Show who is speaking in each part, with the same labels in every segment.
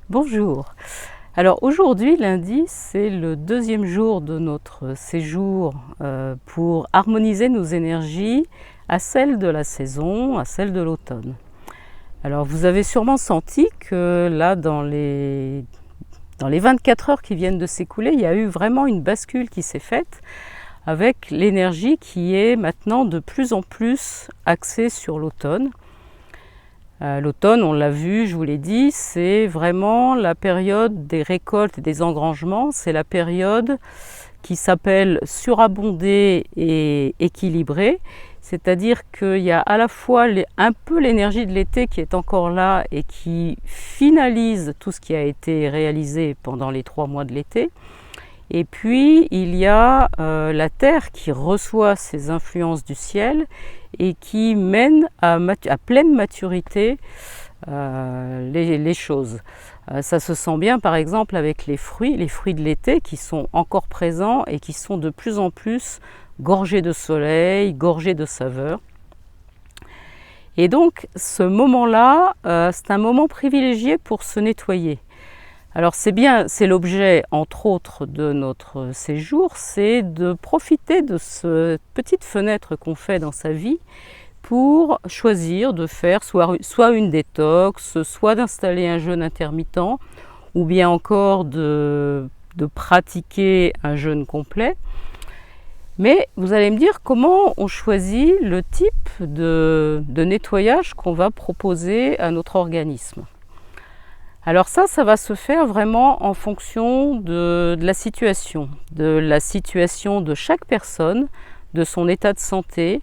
Speaker 1: Bonjour. Alors aujourd'hui, lundi, c'est le deuxième jour de notre séjour pour harmoniser nos énergies à celles de la saison, à celles de l'automne. Alors vous avez sûrement senti que là, dans les 24 heures qui viennent de s'écouler, il y a eu vraiment une bascule qui s'est faite avec l'énergie qui est maintenant de plus en plus axée sur l'automne. L'automne, on l'a vu, je vous l'ai dit, c'est vraiment la période des récoltes et des engrangements. C'est la période qui s'appelle surabondée et équilibrée. C'est-à-dire qu'il y a à la fois un peu l'énergie de l'été qui est encore là et qui finalise tout ce qui a été réalisé pendant les 3 mois de l'été. Et puis il y a la Terre qui reçoit ces influences du ciel et qui mène à pleine maturité les choses. Ça se sent bien par exemple avec les fruits de l'été qui sont encore présents et qui sont de plus en plus gorgés de soleil, gorgés de saveurs. Et donc ce moment-là, c'est un moment privilégié pour se nettoyer. Alors c'est l'objet entre autres de notre séjour, c'est de profiter de cette petite fenêtre qu'on fait dans sa vie pour choisir de faire soit une détox, soit d'installer un jeûne intermittent, ou bien encore de pratiquer un jeûne complet. Mais vous allez me dire comment on choisit le type de nettoyage qu'on va proposer à notre organisme. Alors ça va se faire vraiment en fonction de la situation de chaque personne, de son état de santé,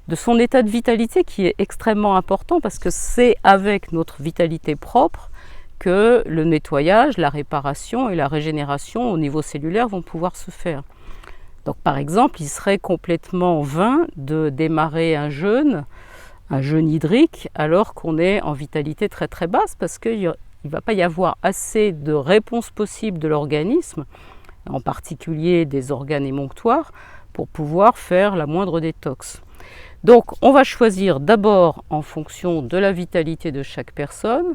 Speaker 1: de son état de vitalité qui est extrêmement important parce que c'est avec notre vitalité propre que le nettoyage, la réparation et la régénération au niveau cellulaire vont pouvoir se faire. Donc par exemple, il serait complètement vain de démarrer un jeûne hydrique alors qu'on est en vitalité très très basse parce qu'il ne va pas y avoir assez de réponses possibles de l'organisme, en particulier des organes émonctoires, pour pouvoir faire la moindre détox. Donc on va choisir d'abord en fonction de la vitalité de chaque personne,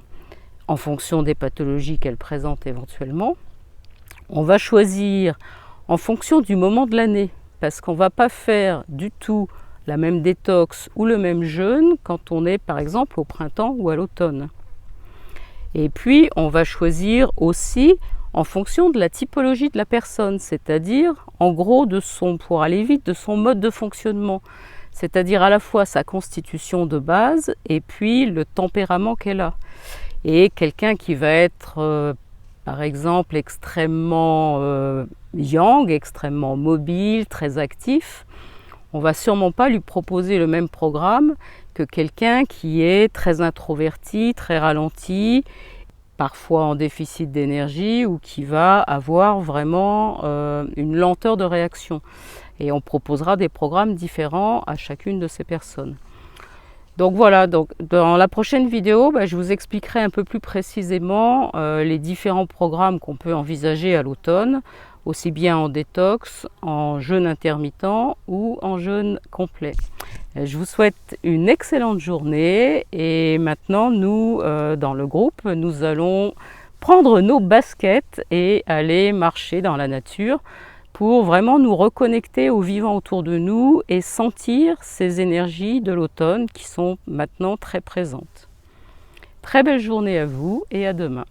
Speaker 1: en fonction des pathologies qu'elle présente éventuellement. On va choisir en fonction du moment de l'année, parce qu'on ne va pas faire du tout la même détox ou le même jeûne quand on est par exemple au printemps ou à l'automne. Et puis, on va choisir aussi en fonction de la typologie de la personne, c'est-à-dire, en gros, pour aller vite, de son mode de fonctionnement, c'est-à-dire à la fois sa constitution de base et puis le tempérament qu'elle a. Et quelqu'un qui va être, par exemple, extrêmement yang, extrêmement mobile, très actif, on ne va sûrement pas lui proposer le même programme que quelqu'un qui est très introverti, très ralenti, parfois en déficit d'énergie ou qui va avoir vraiment une lenteur de réaction. Et on proposera des programmes différents à chacune de ces personnes. Donc voilà, dans la prochaine vidéo, je vous expliquerai un peu plus précisément les différents programmes qu'on peut envisager à l'automne, aussi bien en détox, en jeûne intermittent ou en jeûne complet. Je vous souhaite une excellente journée et maintenant nous, dans le groupe, nous allons prendre nos baskets et aller marcher dans la nature pour vraiment nous reconnecter au vivant autour de nous et sentir ces énergies de l'automne qui sont maintenant très présentes. Très belle journée à vous et à demain.